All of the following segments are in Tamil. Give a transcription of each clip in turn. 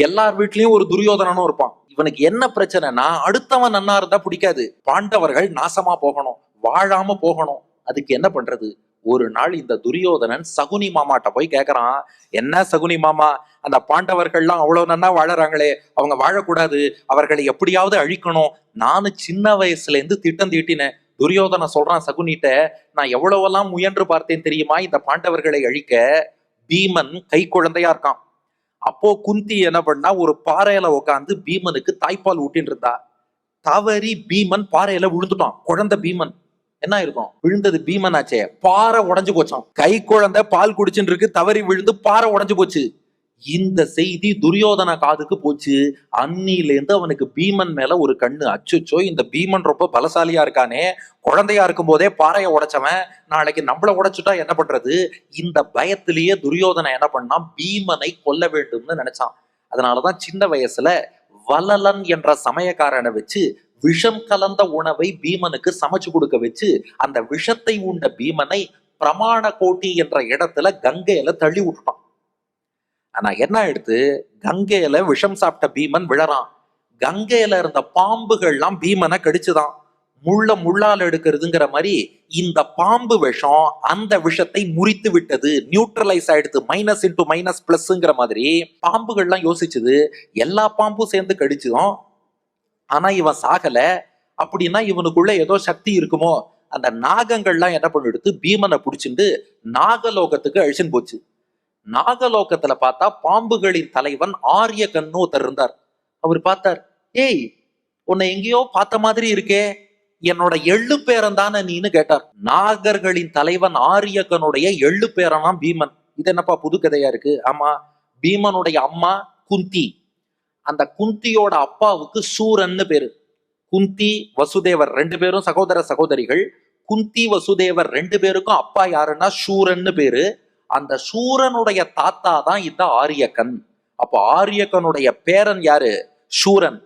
எல்லார் வீட்லயும் ஒரு துரியோதனனும் இருப்பான். இவனுக்கு என்ன பிரச்சனைனா அடுத்தவன் நன்னா இருந்தா பிடிக்காது. பாண்டவர்கள் நாசமா போகணும், வாழாம போகணும். அதுக்கு என்ன பண்றது? ஒரு நாள் இந்த துரியோதனன் சகுனி மாமாட்ட போய் கேக்குறான், என்ன சகுனி மாமா, அந்த பாண்டவர்கள்லாம் அவ்வளவு நன்னா வாழறாங்களே, அவங்க வாழக்கூடாது, அவர்களை எப்படியாவது அழிக்கணும். நானும் சின்ன வயசுல இருந்து திட்டம் தீட்டினேன். துரியோதன சொல்றான் சகுனிட்ட, நான் எவ்வளவெல்லாம் முயன்று பார்த்தேன் தெரியுமா இந்த பாண்டவர்களை அழிக்க. பீமன் கை குழந்தையா இருக்கான். அப்போ குந்தி என்ன பண்ணா, ஒரு பாறையில உட்காந்து பீமனுக்கு தாய்ப்பால் ஊட்டின்னு இருந்தா. தவறி பீமன் பாறையில விழுந்துட்டான். குழந்தை பீமன் என்ன இருக்கும், விழுந்தது பீமன் ஆச்சே, பாறை உடஞ்சு போச்சான். கை குழந்தை பால் குடிச்சுட்டு இருக்கு, தவறி விழுந்து பாறை உடஞ்சு போச்சு. இந்த செய்தி துரியோதன காதுக்கு போச்சு. அன்னிலேருந்து அவனுக்கு பீமன் மேல ஒரு கண்ணு. அச்சுச்சோ, இந்த பீமன் ரொம்ப பலசாலியா இருக்கானே, குழந்தையா இருக்கும் போதே பாறைய உடைச்சவன் நாளைக்கு நம்மள உடைச்சுட்டா என்ன பண்றது? இந்த பயத்திலேயே துரியோதனை என்ன பண்ணா, பீமனை கொல்ல வேண்டும்னு நினைச்சான். அதனாலதான் சின்ன வயசுல வலலன் என்ற சமயக்காரனை வச்சு விஷம் கலந்த உணவை பீமனுக்கு சமைச்சு கொடுக்க வச்சு அந்த விஷத்தை உண்ட பீமனை பிரமாண கோட்டி என்ற இடத்துல கங்கையில தள்ளி விட்டுட்டான். ஆனா என்ன எடுத்து, கங்கையில விஷம் சாப்பிட்ட பீமன் விழறான். கங்கையில இருந்த பாம்புகள்லாம் பீமனை கடிச்சுதான். முள்ளால் எடுக்கிறதுங்கிற மாதிரி இந்த பாம்பு விஷம் அந்த விஷத்தை முறித்து விட்டது, நியூட்ரலைஸ் ஆயிடுது, மைனஸ் இன்டு மைனஸ் பிளஸ்ங்கிற மாதிரி. பாம்புகள்லாம் யோசிச்சுது, எல்லா பாம்பும் சேர்ந்து கடிச்சுதான், ஆனா இவன் சாகல, அப்படின்னா இவனுக்குள்ள ஏதோ சக்தி இருக்குமோ. அந்த நாகங்கள்லாம் என்ன பண்ணிடுத்து, பீமனை பிடிச்சிட்டு நாகலோகத்துக்கு அழிச்சுன்னு போச்சு. நாகலோகத்துல பார்த்தா பாம்புகளின் தலைவன் ஆரியகன்னு ஒருத்தர் இருந்தார். அவர் பார்த்தார், ஏய் உன்னை எங்கேயோ பார்த்த மாதிரி இருக்கே, என்னோட எள்ளு பேரன் தானே நீன்னு கேட்டார். நாகர்களின் தலைவன் ஆரியகனுடைய எள்ளு பேரனாம் பீமன். இது என்னப்பா புது கதையா இருக்கு? ஆமா, பீமனுடைய அம்மா குந்தி. அந்த குந்தியோட அப்பாவுக்கு சூரன்னு பேரு. குந்தி வசுதேவர் ரெண்டு பேரும் சகோதர சகோதரிகள். குந்தி வசுதேவர் ரெண்டு பேருக்கும் அப்பா யாருன்னா சூரன்னு பேரு. அந்த சூரனுடைய தாத்தா தான் இந்த ஆரியக்கன். அப்ப ஆரியக்கனுடைய பேரன் யாரு? சூரன்.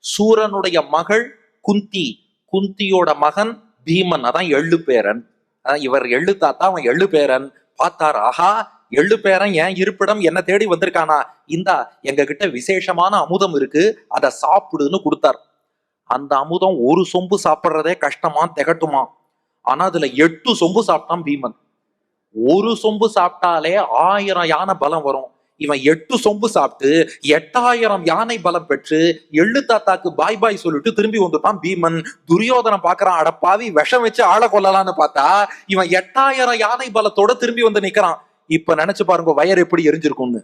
சூரனுடைய மகள் குந்தி, குந்தியோட மகன் பீமன். அதான் எள்ளு பேரன். இவர் எள்ளு தாத்தா, அவன் எள்ளு பேரன். பார்த்தார், ஆஹா எள்ளு பேரன் என் இருப்பிடம் என்ன தேடி வந்திருக்கானா, இந்தா எங்க கிட்ட விசேஷமான அமுதம் இருக்கு, அதை சாப்பிடுன்னு கொடுத்தார். அந்த அமுதம் ஒரு சொம்பு சாப்பிட்றதே கஷ்டமா, திகட்டுமா. ஆனா அதுல 8 சொம்பு சாப்பிட்டான் பீமன். ஒரு சொம்பு சாப்பிட்டாலே 1000 யானை பலம் வரும். இவன் 8 சொம்பு சாப்பிட்டு 8000 யானை பலம் பெற்று எள்ளு தாத்தாக்கு பாய் பாய் சொல்லிட்டு திரும்பி வந்துட்டான் பீமன். துரியோதனம் பாக்குறான், அடப்பாவி விஷம் வச்சு ஆளை கொள்ளலான்னு பார்த்தா இவன் 8000 யானை பலத்தோட திரும்பி வந்து நிக்கிறான். இப்ப நினைச்சு பாருங்க வயர் எப்படி எரிஞ்சிருக்கும்னு.